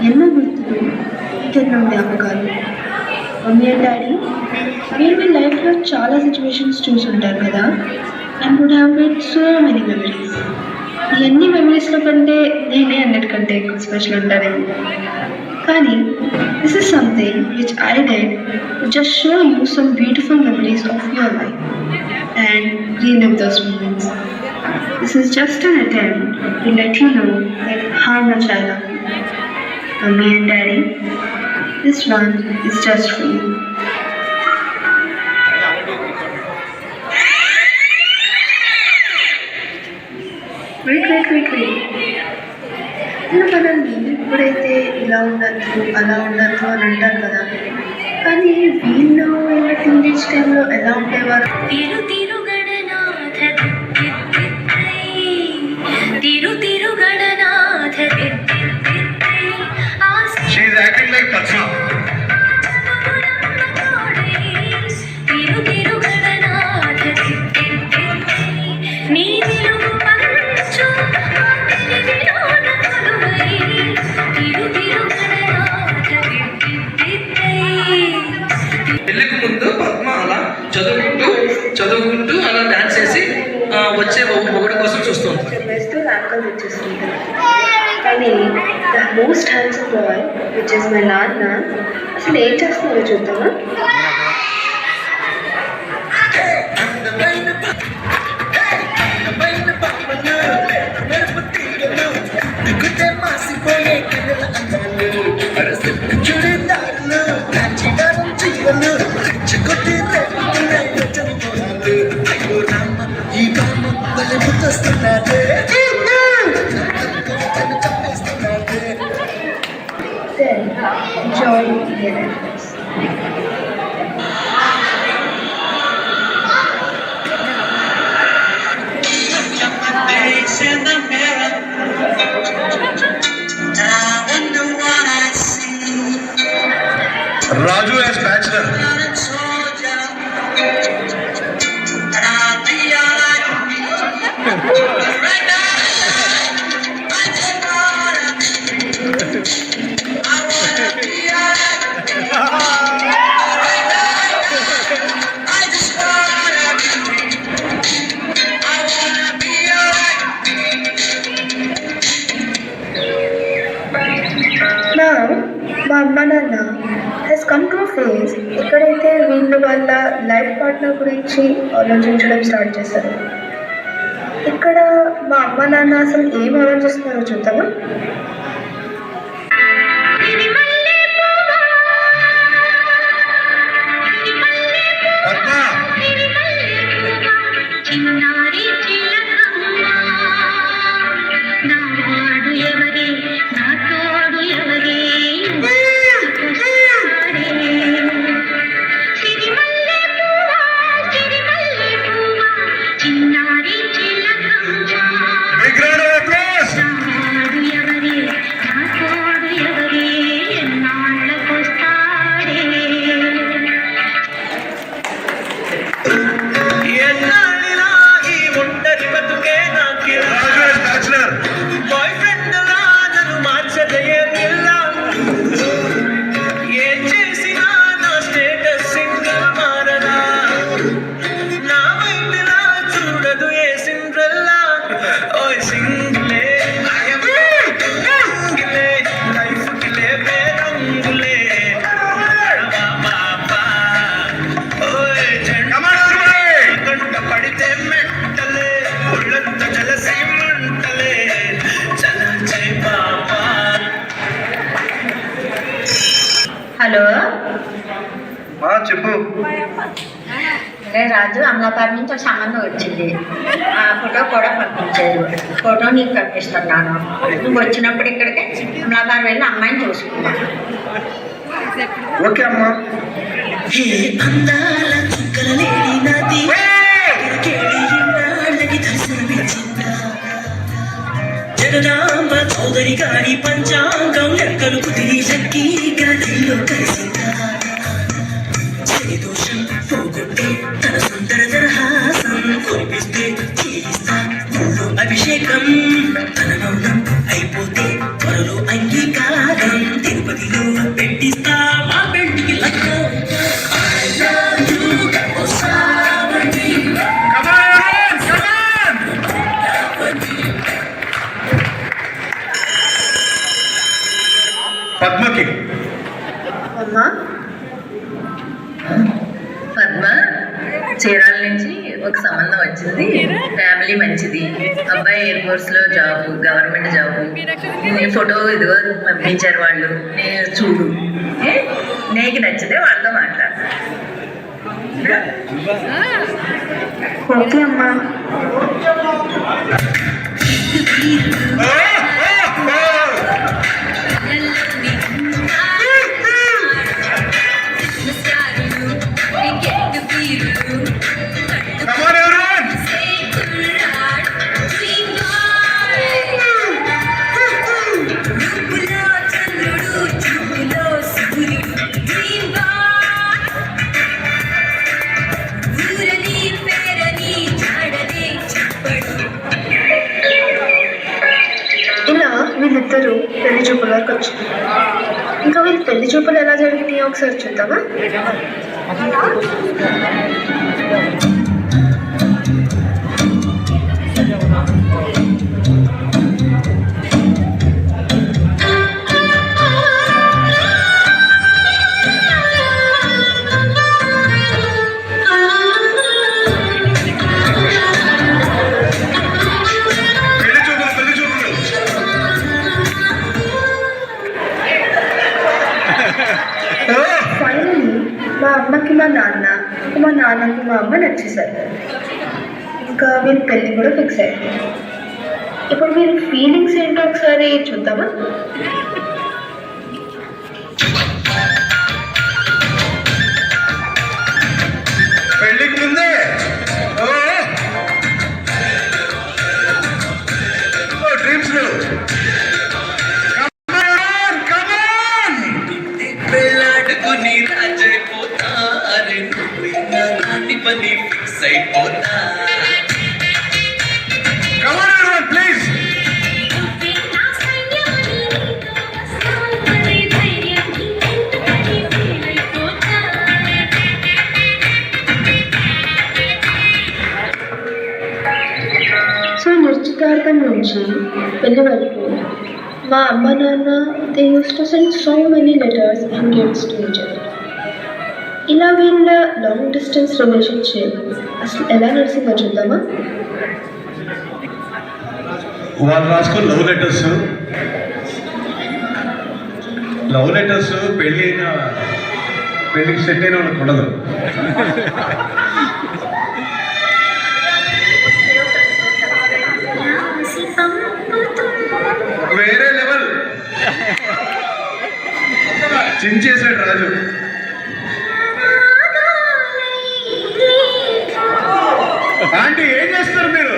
ఎన్నో గుర్తులు, ఇంకెన్నో జ్ఞాపకాలు. మమ్మీ అండ్ డాడీ, మీరు మీ లైఫ్లో చాలా సిచ్యువేషన్స్ చూసుంటారు కదా, and would have made so many memories. ఈ అన్ని మెమరీస్లో కంటే నేనే అన్నిటికంటే ఎక్కువ స్పెషల్ ఉంటానేమో. కానీ this is something which I did to just show you some beautiful memories of your life and relive those moments. This is just an attempt to let you know that how much I love you. Mommy and Daddy, this one is just for you. Wait. ఇలా మనల్ని ఎప్పుడైతే ఇలా ఉండద్దు అలా ఉండద్దు అని అంటారు కదా, కానీ వీళ్ళు ఇలా టీనేజ్ టైంలో ఎలా ఉండేవారు? She's acting like Tatsa. పెళ్ళికి ముందు పద్మ అలా చదువుకుంటూ అలా డాన్స్ చేసి వచ్చే మొగుడు కోసం చూస్తుంది. ర్యాంకర్స్ వచ్చేస్తుంటారు. కానీ the most handsome boy which is my నాన్న అసలు ఏం చేస్తున్నారో చూద్దామా? Then enjoy the events. In the mirror, I wonder what I see. Raju as bachelor. And I'll be all like me. Right now, I just wanna be. I wanna be all like me. Right now, I just wanna be. I wanna be all like me. Now, మా అమ్మ నాన్న has come to a phase ఎక్కడైతే వీళ్ళు వాళ్ళ life partner గురించి ఆలోచించడం start చేశారు. ఇక్కడ మా అమ్మ నాన్న అసలు ఏం ఆలోచిస్తున్నారో చూద్దామా? Padma. Big round of applause. ఎన్నాళ్ళిలా ఈ ఒంటరి బతుకే నాకి Raju as bachelor. Boy friend లా నన్ను మార్చదయే పిల్ల ఏం చేసినా నా స్టేటస్ సింగిల్ మారదా నా వైపులా చూడదు ఏ సిండ్రెల్లా ఓయ్ సింగిలే సింగిలే లైఫ్ కిలే బేరంగులే బాబా ఓయ్ Come on, everybody. గంట పడితే మెంటలే ఒళ్ళంత జలసై మంటలే చలచే బాబా. హలో, చెప్పు. రే రాజు, అమలాపాడు నుంచి ఒక సంబంధం వచ్చింది. ఆ ఫోటో కూడా పంపించారు. ఫోటో నీకు పంపిస్తున్నాను. నువ్వు వచ్చినప్పుడు ఇక్కడికి అమలాపాడు వెళ్ళి అమ్మాయిని చూసుకున్నాను. ఓకే అమ్మా. అందాల చుక్కల లేడి నది కేడి ఇన్నాళ్ళకి దర్శనమిచ్చిందా జగదాంబ చౌదరి గారి పంచాంగం లెక్కలు కుదిరి లక్కి గదిలో కలిసిందా దోషం పోగొట్టే తన సుందర దరహాసం కురిపిస్తే చేయిస్తా ఊళ్ళో అభిషేకం తన మౌనం అయిపోతే త్వరలో అంగీకారం పెళ్ళిలో పెట్టిస్తావా పెళ్ళికి లగ్గం I love you oh Shravani Come on, come on. పద్మకి అమ్మా పద్మ చీరాల నుంచి ఒక సంబంధం వచ్చింది. ఫ్యామిలీ మంచిది, అబ్బాయి ఎయిర్ ఫోర్స్ లో జాబ్, గవర్నమెంట్ జాబ్. నీ ఫోటో ఇదిగో పంపించారు వాళ్ళు, నేను చూడు, నీకు నచ్చితే వాళ్ళతో మాట్లాడు. ఓకే అమ్మా. Come on, everyone. ఇలా వీళ్ళిద్దరూ పెళ్లి చూపుల వరకు వచ్చింది. ఇంకా వీళ్ళు పెళ్లి చూపులు ఎలా జరిగినాయో ఒకసారి చూద్దామా? పెళ్లి చూపులు, పెళ్లి చూపులు. ఫైనలీ మా అమ్మకి మా నాన్న, మా నాన్నకి మా అమ్మ నచ్చేసారు. ఇంకా వీళ్ళ పెళ్ళి కూడా ఫిక్స్ అయ్యింది. ఇప్పుడు వీళ్ళ ఫీలింగ్స్ ఏంటో ఒకసారి చూద్దామా? పెళ్లికి ముందే డ్రీమ్స్ పెళ్ళాడుకుని రాజైపోతా అరే నాటి పని ఫిక్స్ అయిపోతా ప్లీజ్. సో నిశ్చితార్థం నుంచి పెళ్లి వరకు మా అమ్మ నాన్న they use to send so many letters and gifts to each other. ఇలా వీళ్ళ లాంగ్ డిస్టెన్స్ రిలేషన్షిప్ అసలు ఎలా నడిచిందో చూద్దామా? వాళ్ళు రాసుకున్న లవ్ లెటర్స్ పెళ్ళికి సెట్ అయిన వాళ్ళకి ఉండదు. వేరే లెవెల్ చించేసాడు రాజు. ఆంటీ ఏం చేస్తారు మీరు?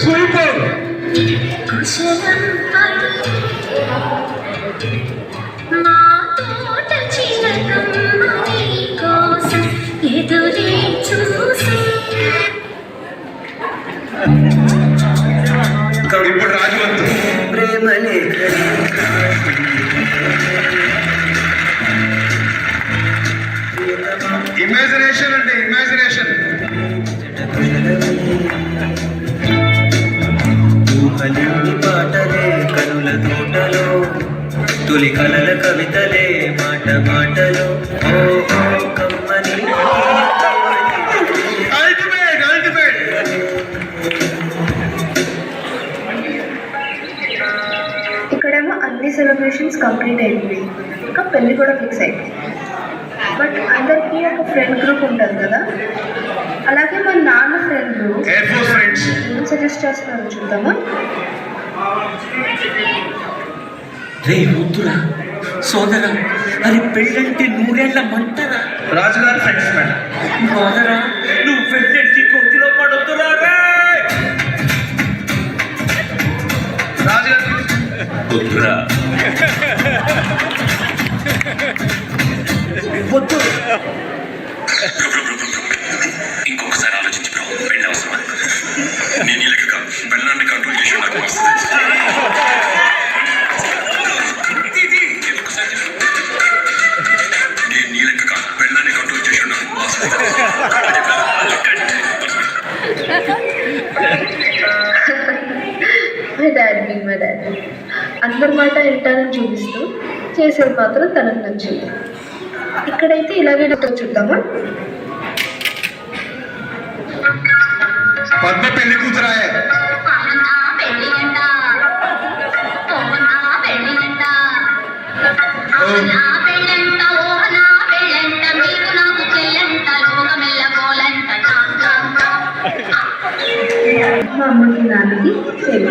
సూపర్. ఇప్పుడు రాజవంతు ఇమాజినేషన్ అంటే ఇమాజినేషన్. పాటలే కనుల తోటలో తొలి కలల కవితలే మాట మాటలో ఓహో కమ్మని అల్టిమేట్ అల్టిమేట్. ఇక్కడేమో అన్ని సెలబ్రేషన్స్ కంప్లీట్ అయిపోయి ఇంకా పెళ్ళి కూడా ఫిక్స్ అయిపోయింది. బట్ అందరికీ ఒక ఫ్రెండ్ గ్రూప్ ఉంటుంది కదా, అలాగే మా నాన్న friend group air force friends ఏం సజెస్ట్ చేస్తున్నారో చూద్దామా? రే వద్దురా సోదరా, అది పెళ్ళంటే నూరేళ్ల మంటరా. రాజుగారి ఫ్రెండ్స్ మేడం. సోదరా నువ్వు పెళ్ళంటే కొద్దిలో పడొద్దురా రే. రాజుగారి వద్దురా వద్దు ఇంకొకసారి ఆలోచించి బ్రో, పెళ్ళి అవసరమా? నేను ఈ లెక్క బెల్లాన్ని కంట్రోల్ చేసి నాకు వస్తుంది. నేను ఈ లెక్క బెల్లాన్ని కంట్రోల్ చేసి నాకు వస్తుంది. My dad being my dad. అందరి మాట వింటానని చూపిస్తూ చేసేది మాత్రం తనకు నచ్చింది. ఇక్కడైతే ఇలాగే చూద్దామా. పద్మ పెళ్లి కూతురాయే. మా అమ్మకి నాన్నకి సేవ.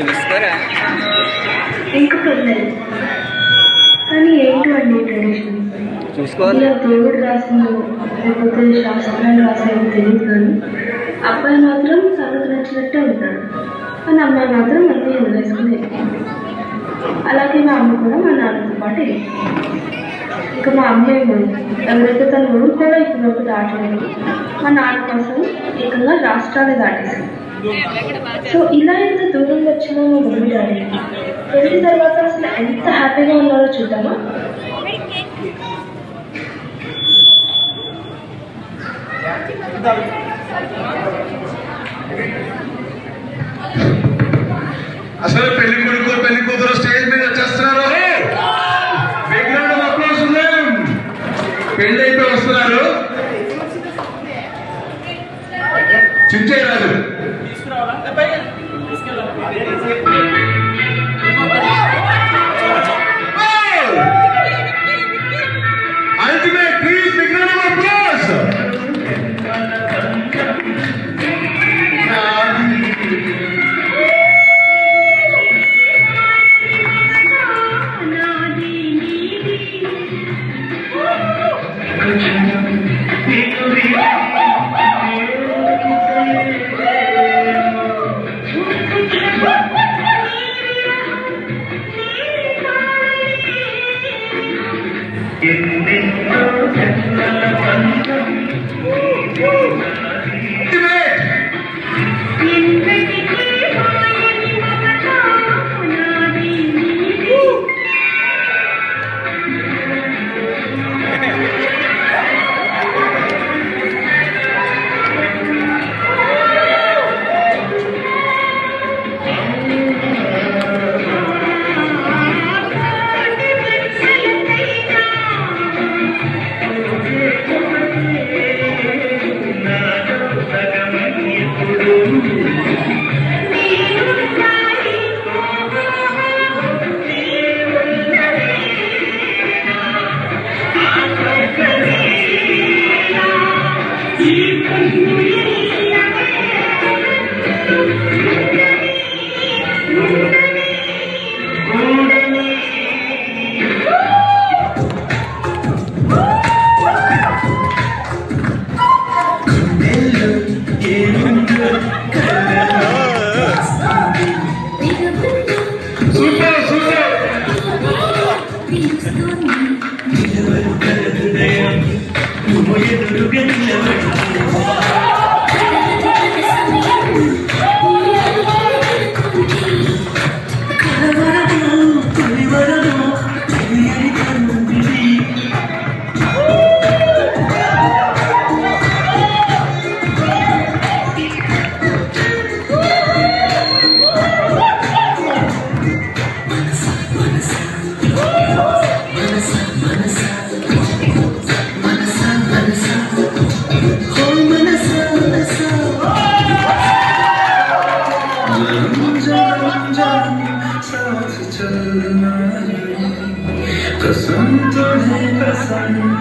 చూస్తారా ఇంకా పర్లేదు, కానీ ఏంటో అండి ట్రెడిషన్. చూసుకోవాలి. ఇలా దేవుడు రాసిందో లేకపోతే శాస్త్రాలు రాసేదో తెలియదు, కానీ అబ్బాయి మాత్రం సంగతి నచ్చినట్టే ఉంటాడు, కానీ అమ్మాయి మాత్రం అన్నీ వదిలేసుకుని. అలాగే మా అమ్మ కూడా మా నాన్నతో పాటు ఇంకా మా అమ్మాయి ఎవరైతే తన ఊరు కూడా ఇప్పటివరకు దాటలేదు, మా నాన్న కోసం ఏకంగా రాష్ట్రాలు దాటేసింది. సో ఇలా ఎంత దూరం వచ్చినా మా మమ్మీ డాడీ పెళ్లి తర్వాత అసలు ఎంత హ్యాపీగా ఉన్నారో చూద్దామా. అసలు పెళ్లి కొడుకు పెళ్లి కూతురు స్టేజ్ మీద వచ్చేస్తున్నారు. పెళ్లి అయిపోయి వస్తున్నారు. చించే Raju ultimate please big round of applause. sun.